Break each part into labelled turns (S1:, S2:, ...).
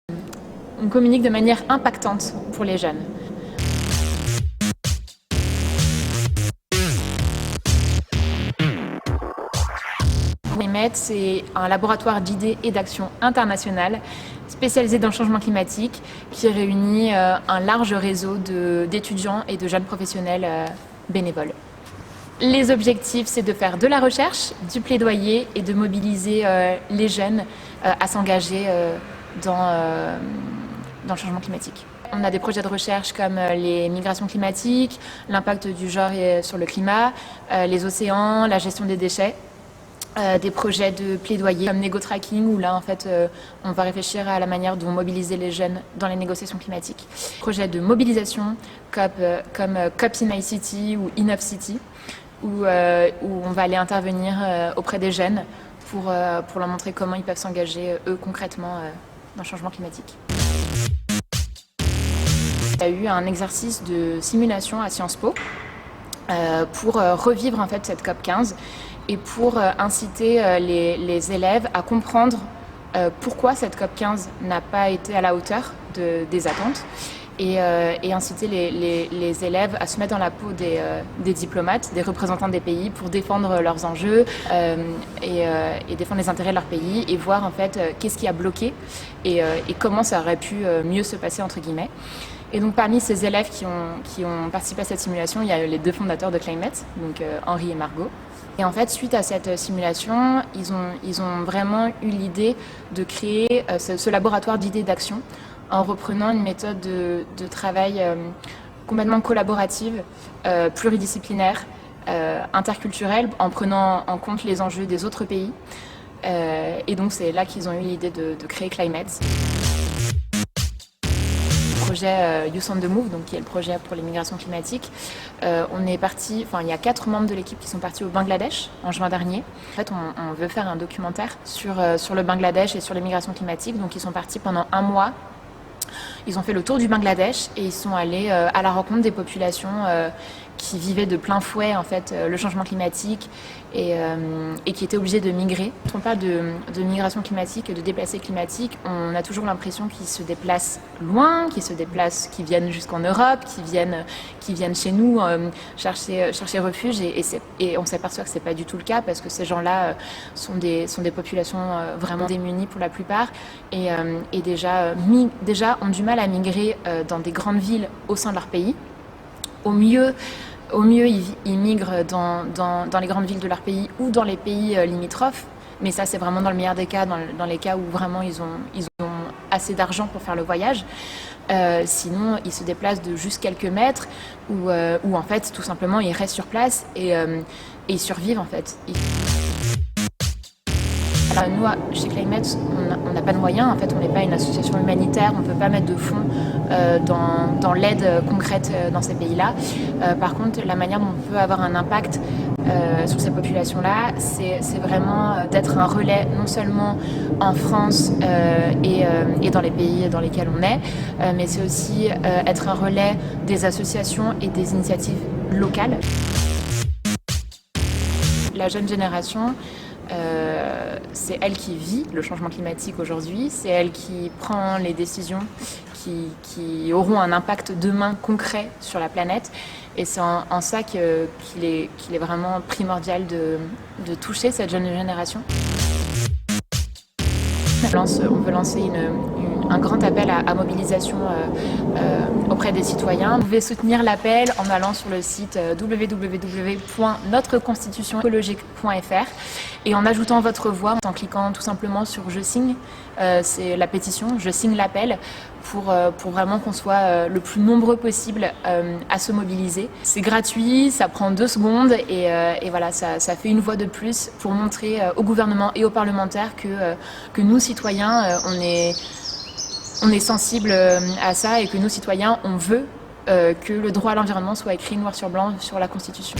S1: On communique de manière impactante pour les jeunes. Climate, c'est un laboratoire d'idées et d'actions internationales spécialisé dans le changement climatique qui réunit un large réseau d'étudiants et de jeunes professionnels bénévoles. Les objectifs, c'est de faire de la recherche, du plaidoyer et de mobiliser les jeunes à s'engager dans le changement climatique. On a des projets de recherche comme les migrations climatiques, l'impact du genre sur le climat, les océans, la gestion des déchets. Des projets de plaidoyer comme Nego Tracking où là en fait on va réfléchir à la manière dont mobiliser les jeunes dans les négociations climatiques. Projets de mobilisation comme COP in City ou Enough City où on va aller intervenir auprès des jeunes pour leur montrer comment ils peuvent s'engager eux concrètement dans le changement climatique. Il y a eu un exercice de simulation à Sciences Po pour revivre en fait cette COP 15 et pour inciter les élèves à comprendre pourquoi cette COP 15 n'a pas été à la hauteur des attentes et inciter les élèves à se mettre dans la peau des diplomates, des représentants des pays pour défendre leurs enjeux et défendre les intérêts de leur pays et voir en fait qu'est-ce qui a bloqué et comment ça aurait pu mieux se passer entre guillemets. Et donc parmi ces élèves qui ont participé à cette simulation, il y a les deux fondateurs de Climate, donc Henri et Margot. Et en fait, suite à cette simulation, ils ont vraiment eu l'idée de créer ce laboratoire d'idées d'action en reprenant une méthode de travail complètement collaborative, pluridisciplinaire, interculturelle, en prenant en compte les enjeux des autres pays. Et donc c'est là qu'ils ont eu l'idée de créer Climate. Projet Youth on the Move, donc qui est le projet pour les migrations climatiques. On est parti, il y a 4 membres de l'équipe qui sont partis au Bangladesh en juin dernier. En fait, on veut faire un documentaire sur le Bangladesh et sur les migrations climatiques. Donc ils sont partis pendant 1 mois. Ils ont fait le tour du Bangladesh et ils sont allés à la rencontre des populations qui vivaient de plein fouet en fait le changement climatique et qui étaient obligés de migrer. Quand on parle de migration climatique et de déplacés climatiques, on a toujours l'impression qu'ils se déplacent loin, qu'ils viennent jusqu'en Europe, qu'ils viennent chez nous chercher refuge et on s'aperçoit que c'est pas du tout le cas parce que ces gens-là sont des populations vraiment démunies pour la plupart et déjà ont du mal à migrer dans des grandes villes au sein de leur pays. Au mieux, ils migrent dans les grandes villes de leur pays ou dans les pays limitrophes. Mais ça, c'est vraiment dans le meilleur des cas, dans les cas où vraiment ils ont assez d'argent pour faire le voyage. Sinon, ils se déplacent de juste quelques mètres ou en fait, tout simplement, ils restent sur place et ils survivent en fait. Alors nous, chez Climate, on n'a pas de moyens. En fait, on n'est pas une association humanitaire. On ne peut pas mettre de fonds dans l'aide concrète dans ces pays-là. Par contre, la manière dont on peut avoir un impact sur ces populations-là, c'est vraiment d'être un relais non seulement en France et dans les pays dans lesquels on est, mais c'est aussi être un relais des associations et des initiatives locales. La jeune génération, c'est elle qui vit le changement climatique aujourd'hui, c'est elle qui prend les décisions qui auront un impact demain concret sur la planète. Et c'est en ça qu'il est vraiment primordial de toucher cette jeune génération. On veut lancer un grand appel à mobilisation auprès des citoyens. Vous pouvez soutenir l'appel en allant sur le site www.notreconstitutionecologique.fr et en ajoutant votre voix en cliquant tout simplement sur Je signe, c'est la pétition, Je signe l'appel pour vraiment qu'on soit le plus nombreux possible à se mobiliser. C'est gratuit, ça prend 2 secondes et voilà, ça fait une voix de plus pour montrer au gouvernement et aux parlementaires que nous, citoyens, on est sensibles à ça et que nous, citoyens, on veut que le droit à l'environnement soit écrit noir sur blanc sur la Constitution.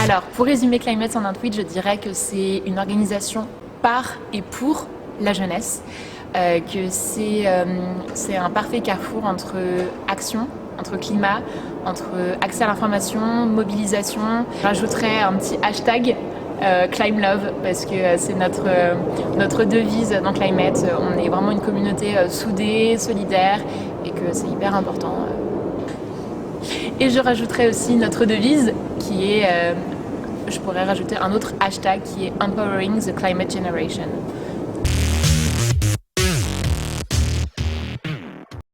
S1: Alors, pour résumer Climate en un tweet, je dirais que c'est une organisation par et pour la jeunesse, que c'est un parfait carrefour entre action, entre climat, entre accès à l'information, mobilisation. Je rajouterais un petit hashtag Climb Love, parce que c'est notre devise dans Climate. On est vraiment une communauté soudée, solidaire, et que c'est hyper important. Et je rajouterai aussi notre devise qui est, je pourrais rajouter un autre hashtag qui est Empowering the Climate Generation.